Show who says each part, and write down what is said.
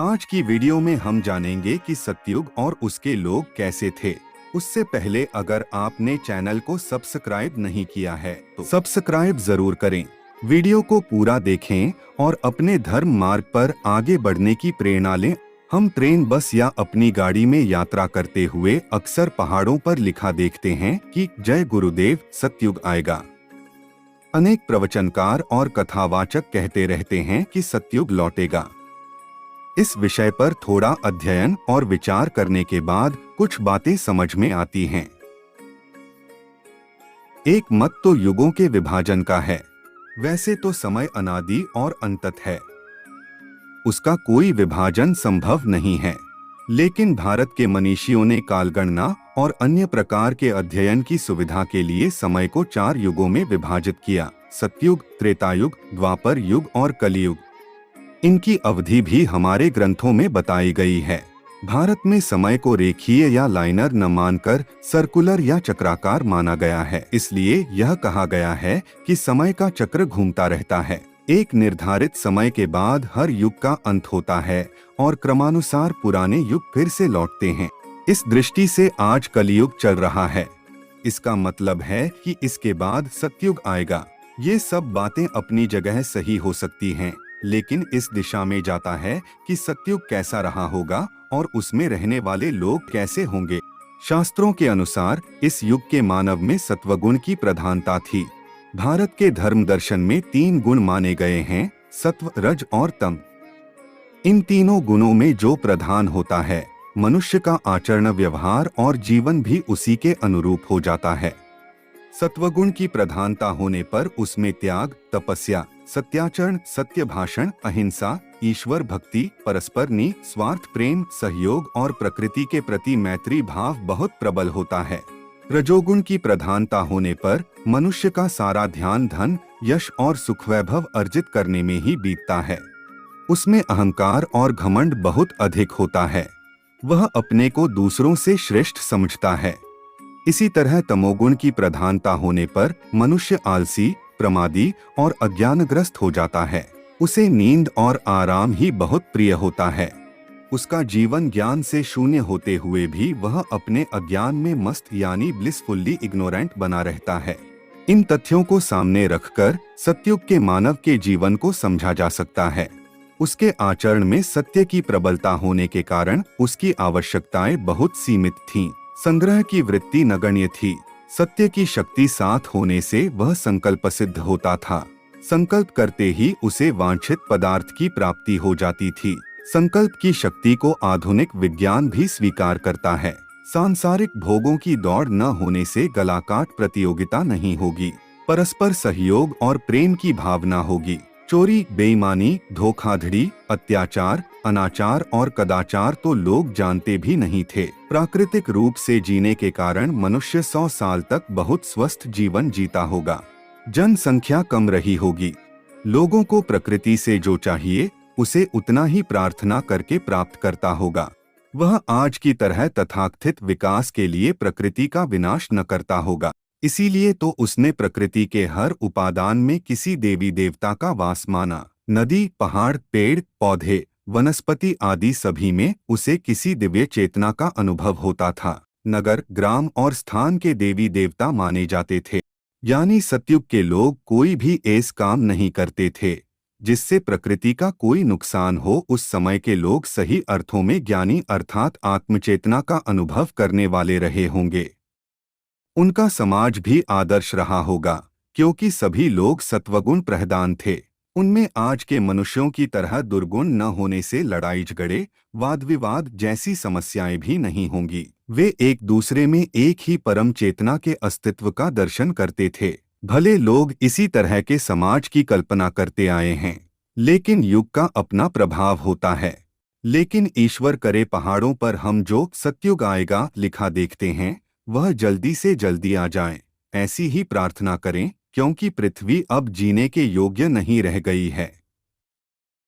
Speaker 1: आज की वीडियो में हम जानेंगे कि सतयुग और उसके लोग कैसे थे। उससे पहले अगर आपने चैनल को सब्सक्राइब नहीं किया है तो सब्सक्राइब जरूर करें। वीडियो को पूरा देखें और अपने धर्म मार्ग पर आगे बढ़ने की प्रेरणा लें। हम ट्रेन, बस या अपनी गाड़ी में यात्रा करते हुए अक्सर पहाड़ों पर लिखा देखते हैं कि जय गुरुदेव, सतयुग आएगा। अनेक प्रवचनकार और कथावाचक कहते रहते हैं कि सतयुग लौटेगा। इस विषय पर थोड़ा अध्ययन और विचार करने के बाद कुछ बातें समझ में आती हैं। एक मत तो युगों के विभाजन का है। वैसे तो समय अनादि और अनंत है, उसका कोई विभाजन संभव नहीं है। लेकिन भारत के मनीषियों ने कालगणना और अन्य प्रकार के अध्ययन की सुविधा के लिए समय को 4 युगों में विभाजित किया: सतयुग, त्रेतायुग, द्वापर युग और कलियुग। इनकी अवधि भी हमारे ग्रंथों में बताई गई है। भारत में समय को रेखीय या लाइनर न मानकर सर्कुलर या चक्राकार माना गया है। इसलिए यह कहा गया है कि समय का चक्र घूमता रहता है। एक निर्धारित समय के बाद हर युग का अंत होता है और क्रमानुसार पुराने युग फिर से लौटते हैं। इस दृष्टि से आज कलियुग चल रहा है। इसका मतलब है कि इसके बाद सतयुग आएगा। ये सब बातें अपनी जगह सही हो सकती हैं, लेकिन इस दिशा में जाता है कि सतयुग कैसा रहा होगा और उसमें रहने वाले लोग कैसे होंगे। शास्त्रों के अनुसार इस युग के मानव में सत्वगुण की प्रधानता थी। भारत के धर्म दर्शन में 3 गुण माने गए हैं: सत्व, रज और तम। इन तीनों गुणों में जो प्रधान होता है, मनुष्य का आचरण, व्यवहार और जीवन भी उसी के अनुरूप हो जाता है। सत्वगुण की प्रधानता होने पर उसमें त्याग, तपस्या, सत्याचरण, सत्य भाषण, अहिंसा, ईश्वर भक्ति, परस्पर निस्वार्थ प्रेम, सहयोग और प्रकृति के प्रति मैत्री भाव बहुत प्रबल होता है। रजोगुण की प्रधानता होने पर मनुष्य का सारा ध्यान धन, यश और सुख वैभव अर्जित करने में ही बीतता है। उसमें अहंकार और घमंड बहुत अधिक होता है। वह अपने को दूसरों से श्रेष्ठ समझता है। इसी तरह तमोगुण की प्रधानता होने पर मनुष्य आलसी, प्रमादी और अज्ञानग्रस्त हो जाता है। उसे नींद और आराम ही बहुत प्रिय होता है। उसका जीवन ज्ञान से शून्य होते हुए भी वह अपने अज्ञान में मस्त यानी ब्लिसफुल्ली इग्नोरेंट बना रहता है। इन तथ्यों को सामने रखकर सतयुग के मानव के जीवन को समझा जा सकता है। उसके आचरण में सत्य की प्रबलता होने के कारण उसकी आवश्यकताएं बहुत सीमित थीं। संग्रह की वृत्ति नगण्य थी। सत्य की शक्ति साथ होने से वह संकल्प सिद्ध होता था। संकल्प करते ही उसे वांछित पदार्थ की प्राप्ति हो जाती थी। संकल्प की शक्ति को आधुनिक विज्ञान भी स्वीकार करता है। सांसारिक भोगों की दौड़ न होने से गलाकाट प्रतियोगिता नहीं होगी। परस्पर सहयोग और प्रेम की भावना होगी। चोरी, बेईमानी, धोखाधड़ी, अत्याचार, अनाचार और कदाचार तो लोग जानते भी नहीं थे। प्राकृतिक रूप से जीने के कारण मनुष्य 100 साल तक बहुत स्वस्थ जीवन जीता होगा। जनसंख्या कम रही होगी। लोगों को प्रकृति से जो चाहिए उसे उतना ही प्रार्थना करके प्राप्त करता होगा। वह आज की तरह तथाकथित विकास के लिए प्रकृति का विनाश न करता होगा। इसीलिए तो उसने प्रकृति के हर उपादान में किसी देवी देवता का वास माना। नदी, पहाड़, पेड़ पौधे, वनस्पति आदि सभी में उसे किसी दिव्य चेतना का अनुभव होता था। नगर, ग्राम और स्थान के देवी देवता माने जाते थे। यानी सतयुग के लोग कोई भी ऐसा काम नहीं करते थे जिससे प्रकृति का कोई नुकसान हो। उस समय के लोग सही अर्थों में ज्ञानी अर्थात आत्मचेतना का अनुभव करने वाले रहे होंगे। उनका समाज भी आदर्श रहा होगा, क्योंकि सभी लोग सत्वगुण प्रधान थे। उनमें आज के मनुष्यों की तरह दुर्गुण न होने से लड़ाई झगड़े, वाद विवाद जैसी समस्याएं भी नहीं होंगी। वे एक दूसरे में एक ही परम चेतना के अस्तित्व का दर्शन करते थे। भले लोग इसी तरह के समाज की कल्पना करते आए हैं, लेकिन युग का अपना प्रभाव होता है। लेकिन ईश्वर करे पहाड़ों पर हम जो सतयुग आएगा लिखा देखते हैं, वह जल्दी से जल्दी आ जाए, ऐसी ही प्रार्थना करें, क्योंकि पृथ्वी अब जीने के योग्य नहीं रह गई है।